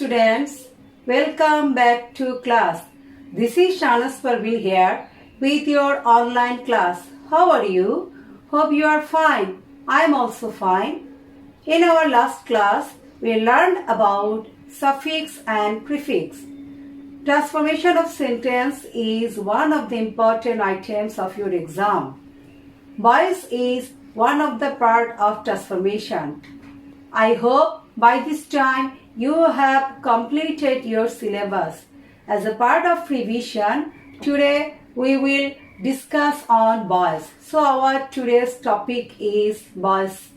students, welcome back to class. This is Shanas Parveen here with your online class. How are you? Hope you are fine. I am also fine. In our last class, we learned about suffix and prefix. Transformation of sentence is one of the important items of your exam. Voice is one of the part of transformation. I hope by this time you have completed your syllabus. As a part of revision, today we will discuss on voice. So our today's topic is voice.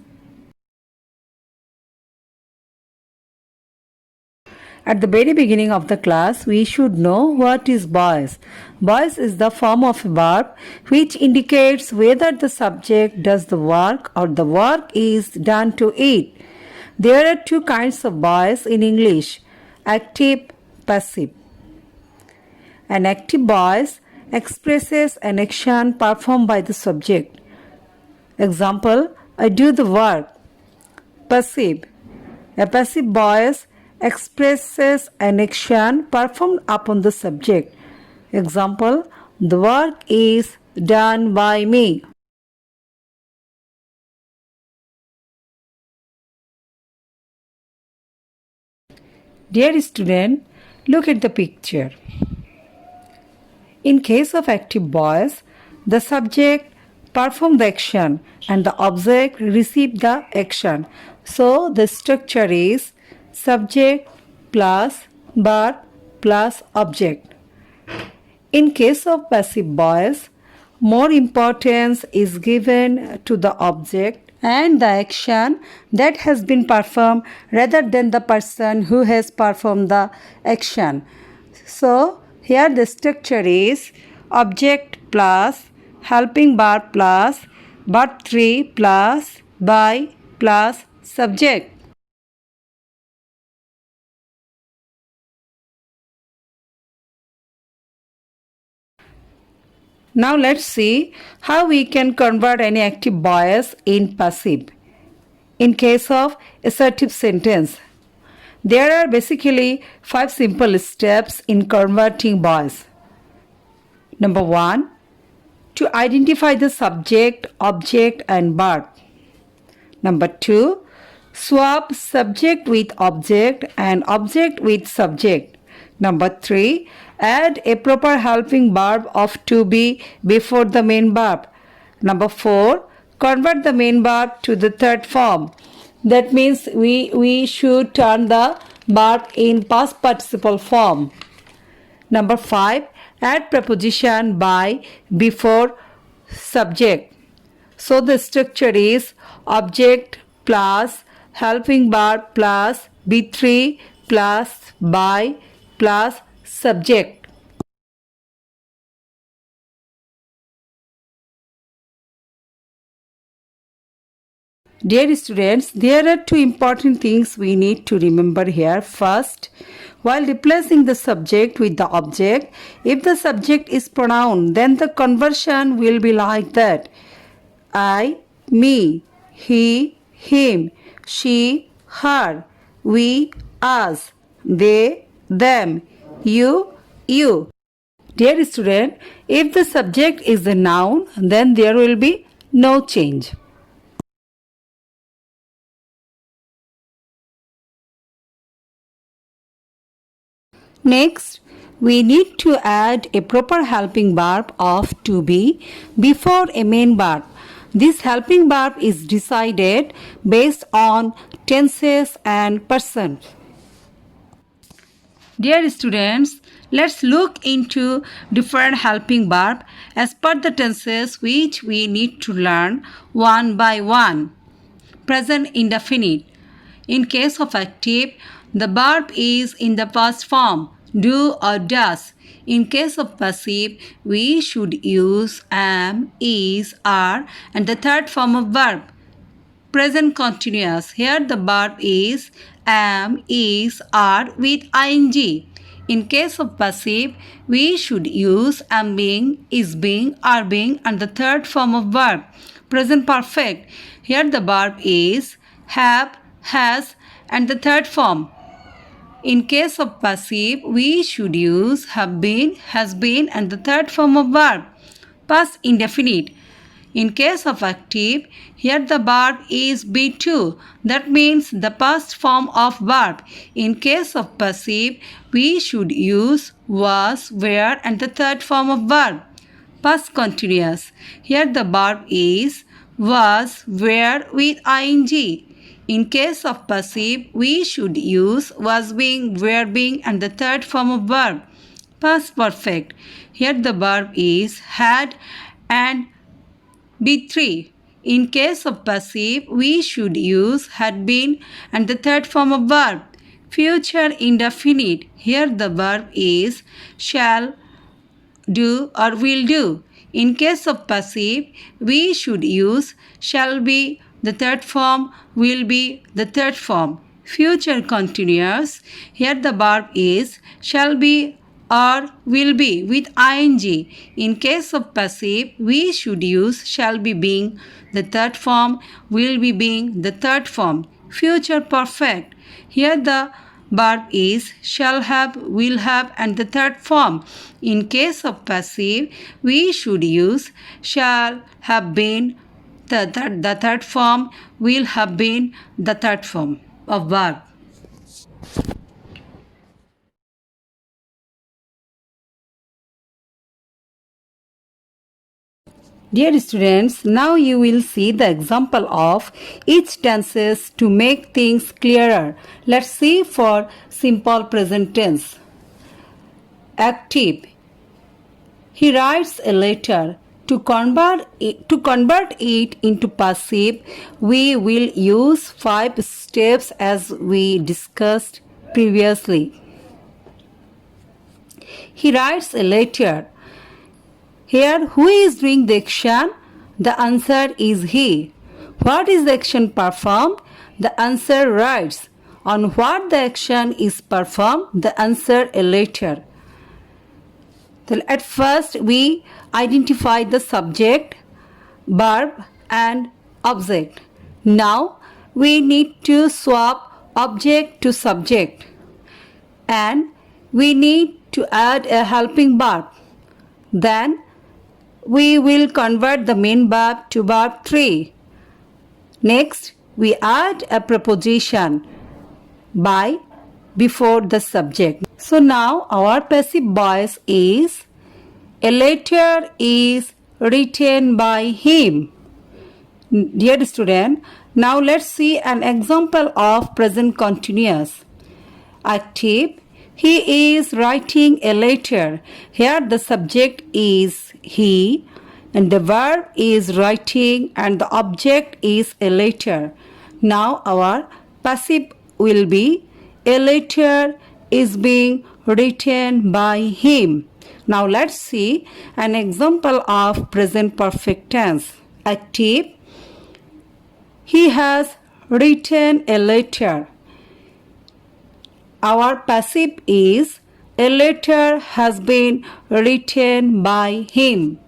At the very beginning of the class, we should know what is voice. Voice is the form of a verb which indicates whether the subject does the work or the work is done to it. There are two kinds of voice in English, active, passive. An active voice expresses an action performed by the subject. Example, I do the work. Passive. A passive voice expresses an action performed upon the subject. Example, the work is done by me. Dear student, look at the picture. In case of active voice, the subject performs the action and the object receives the action. So the structure is subject plus verb plus object. In case of passive voice, more importance is given to the object and the action that has been performed rather than the person who has performed the action. So here the structure is object plus helping verb plus verb 3 plus by plus subject. Now let's see how we can convert any active voice in passive. In case of assertive sentence, there are basically 5 simple steps in converting voice. Number 1, to identify the subject, object and verb. Number 2, swap subject with object and object with subject. Number 3, add a proper helping verb of to be before the main verb. Number 4, convert the main verb to the third form. That means we should turn the verb in past participle form. Number 5, add preposition by before subject. So the structure is object plus helping verb plus be3 plus by plus subject. Dear students, there are 2 important things we need to remember here. First, while replacing the subject with the object, if the subject is pronoun, then the conversion will be like that. I, me, he, him, she, her, we, us, they, them, you. Dear student, if the subject is a noun, then there will be no change. Next, we need to add a proper helping verb of to be before a main verb. This helping verb is decided based on tenses and persons. Dear students, let's look into different helping verb as per the tenses which we need to learn one by one. Present indefinite. In case of active, the verb is in the past form, do or does. In case of passive, we should use am, is, are and the third form of verb. Present continuous. Here the verb is am, is, are with ing. In case of passive, we should use am being, is being, are being and the third form of verb. Present perfect. Here the verb is have, has and the third form. In case of passive, we should use have been, has been and the third form of verb. Past indefinite. In case of active, here the verb is be2. That means the past form of verb. In case of passive, we should use was, were and the third form of verb. Past continuous. Here the verb is was, were with ing. In case of passive, we should use was being, were being and the third form of verb. Past perfect. Here the verb is had and be3. In case of passive, we should use had been and the third form of verb. Future indefinite. Here the verb is shall, do or will do. In case of passive, we should use shall be the third form, will be the third form. Future continuous. Here the verb is shall be or will be with ing. In case of passive, we should use shall be being the third form, will be being the third form. Future perfect. Here the verb is shall have, will have and the third form. In case of passive, we should use shall have been the third form, will have been the third form of verb. Dear students, now you will see the example of each tenses to make things clearer. Let's see for simple present tense. Active. He writes a letter. To convert it into passive, we will use 5 steps as we discussed previously. He writes a letter. Here, who is doing the action? The answer is he. What is the action performed? The answer writes. On what the action is performed? The answer a letter. So at first, we identify the subject, verb and object. Now, we need to swap object to subject. And we need to add a helping verb. Then, we will convert the main verb to verb 3. Next, we add a preposition by before the subject. So now our passive voice is a letter is written by him. Dear student, now let's see an example of present continuous. Active. He is writing a letter. Here the subject is he and the verb is writing and the object is a letter. Now our passive will be a letter is being written by him. Now let's see an example of present perfect tense. Active. He has written a letter. Our passive is a letter has been written by him.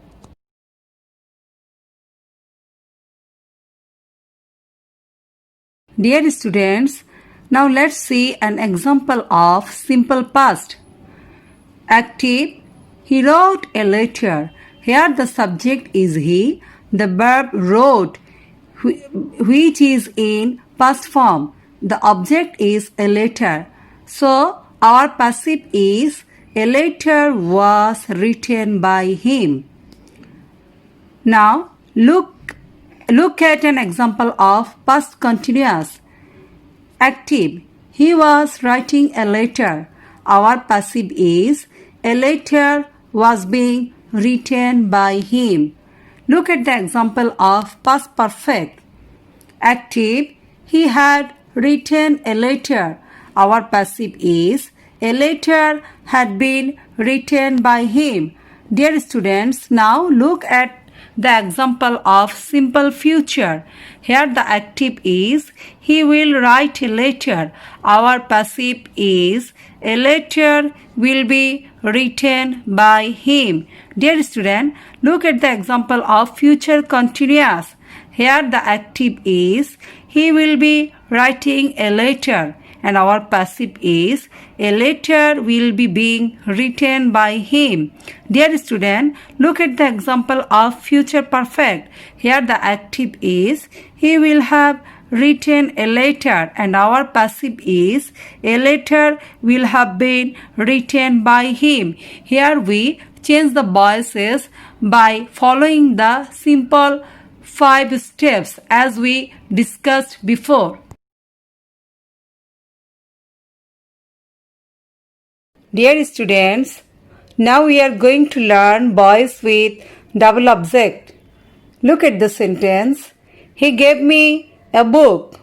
Dear students, now let's see an example of simple past. Active. He wrote a letter. Here the subject is he. The verb wrote, which is in past form. The object is a letter. So, our passive is a letter was written by him. Now, look at an example of past continuous. Active. He was writing a letter. Our passive is a letter was being written by him. Look at the example of past perfect. Active. He had written a letter. Our passive is a letter had been written by him. Dear students, now look at the example of simple future. Here the active is he will write a letter. Our passive is a letter will be written by him. Dear student, look at the example of future continuous. Here the active is he will be writing a letter and our passive is a letter will be being written by him. Dear student, look at the example of future perfect. Here the active is he will have written a letter, and our passive is a letter will have been written by him. Here we change the voices by following the simple 5 steps as we discussed before. Dear students, now we are going to learn voice with double object. Look at the sentence. He gave me a book.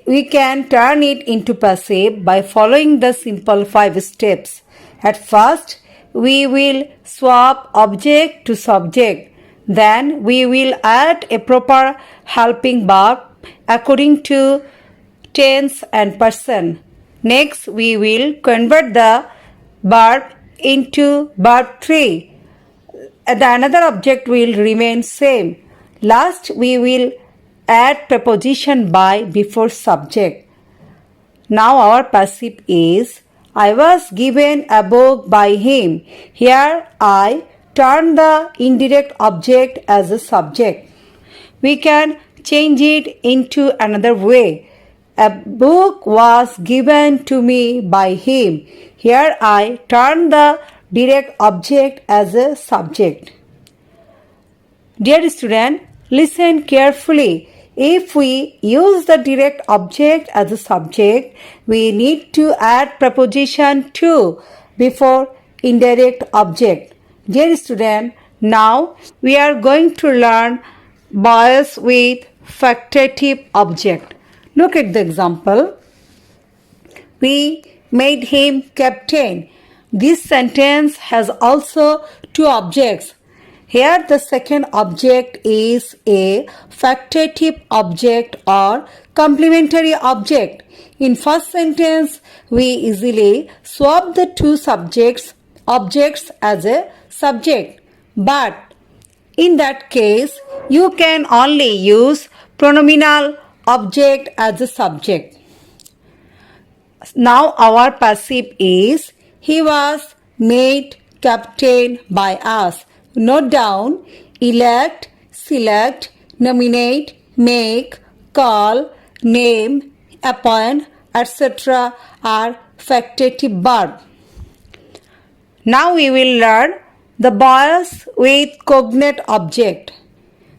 We can turn it into passive by following the simple 5 steps. At first, we will swap object to subject. Then we will add a proper helping verb according to tense and person. Next, we will convert the verb into verb 3. Another object will remain same. Last, we will add preposition by before subject. Now our passive is I was given a book by him. Here I turn the indirect object as a subject. We can change it into another way. A book was given to me by him. Here I turn the direct object as a subject. Dear student, listen carefully. If we use the direct object as a subject, we need to add preposition to before indirect object. Dear student, now we are going to learn voice with factative object. Look at the example. We made him captain. This sentence has also 2 objects. Here the second object is a factative object or complementary object. In first sentence, we easily swap the 2 objects as a subject. But in that case, you can only use pronominal object as a subject. Now our passive is he was made captain by us. Note down, elect, select, nominate, make, call, name, appoint, etc. are factative verbs. Now we will learn the voice with cognate object.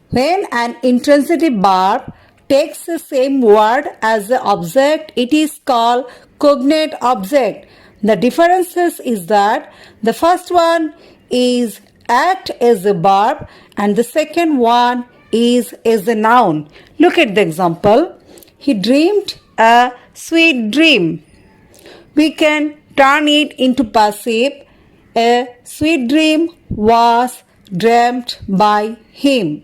When an intransitive verb takes the same word as the object, it is called cognate object. The differences is that the first one is act as a verb and the second one is as a noun. Look at the example. He dreamed a sweet dream. We can turn it into passive. A sweet dream was dreamt by him.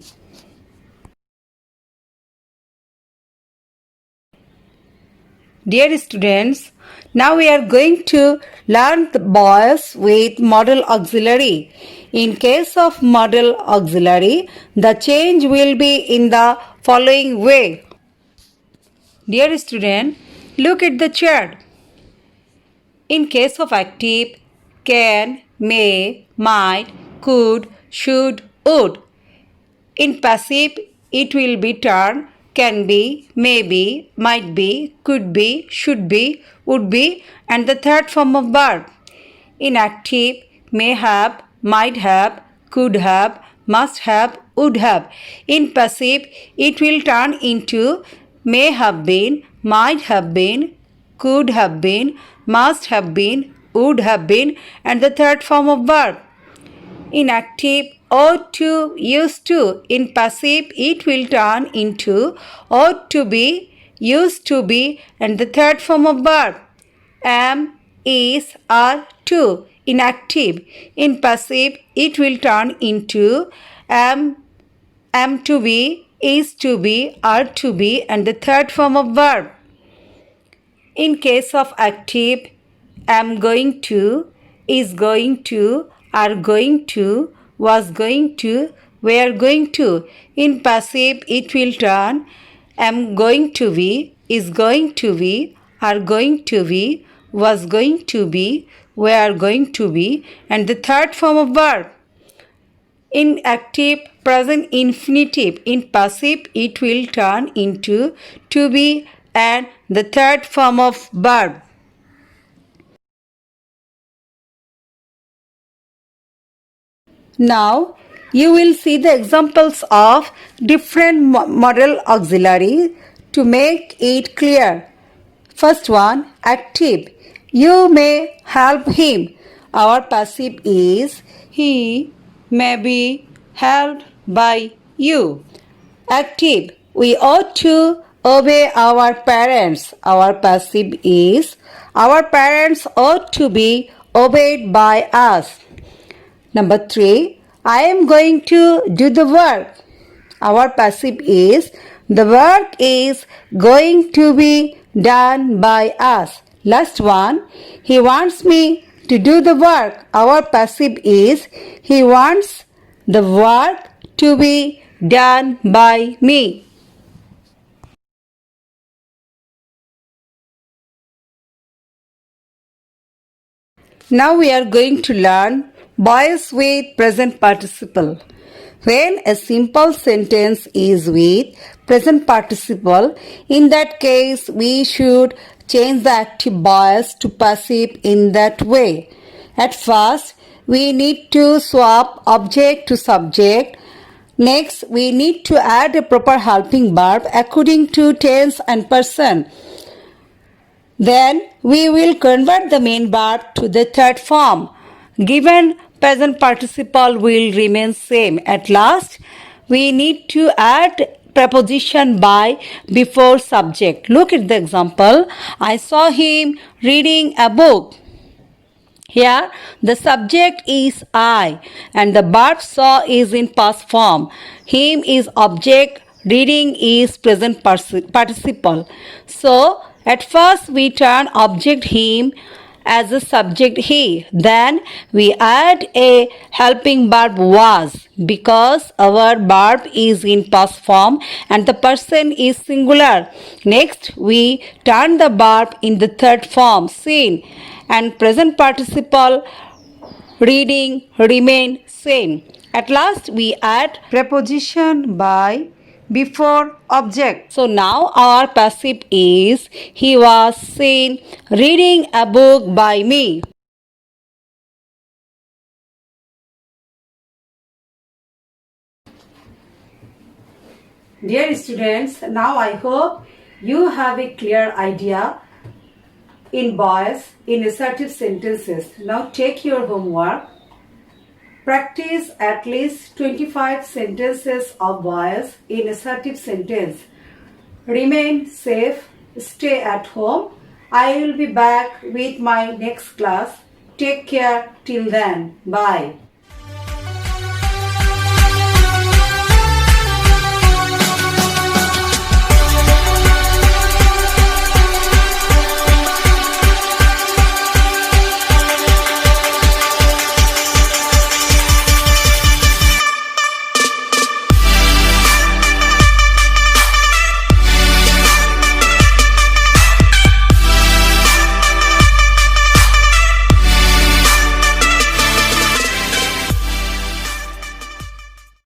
Dear students, now we are going to learn the voice with modal auxiliary. In case of modal auxiliary, the change will be in the following way. Dear student, look at the chart. In case of active, can, may, might, could, should, would. In passive, it will be turned can be, may be, might be, could be, should be, would be, and the third form of verb. In active, may have, might have, could have, must have, would have. In passive, it will turn into may have been, might have been, could have been, must have been, would have been, and the third form of verb. In active, ought to, used to. In passive, it will turn into ought to be, used to be, and the third form of verb. Am, is, are, to. In active. In passive, it will turn into am to be, is to be, are to be, and the third form of verb. In case of active, am going to, is going to, are going to, was going to, were going to. In passive, it will turn am going to be, is going to be, are going to be, was going to be, were going to be, and the third form of verb. In active present infinitive, in passive it will turn into to be and the third form of verb. Now you will see the examples of different model auxiliary to make it clear. First one, active. You may help him. Our passive is he may be helped by you. Active. We ought to obey our parents. Our passive is our parents ought to be obeyed by us. Number 3, I am going to do the work. Our passive is the work is going to be done by us. Last one, he wants me to do the work. Our passive is he wants the work to be done by me. Now we are going to learn voice with present participle. When a simple sentence is with present participle, in that case we should change the active voice to passive in that way. At first, we need to swap object to subject. Next, we need to add a proper helping verb according to tense and person. Then we will convert the main verb to the third form. Given present participle will remain same. At last, we need to add preposition by before subject. Look at the example. I saw him reading a book. Here, the subject is I and the verb saw is in past form. Him is object, reading is present participle. So, at first we turn object him as a subject he. Then we add a helping verb was because our verb is in past form and the person is singular. Next we turn the verb in the third form seen and present participle reading remain same. At last we add preposition by before object. So now our passive is he was seen reading a book by me. Dear students, now I hope you have a clear idea in voice in assertive sentences. Now take your homework. Practice at least 25 sentences of voice in assertive sentence. Remain safe. Stay at home. I will be back with my next class. Take care till then. Bye.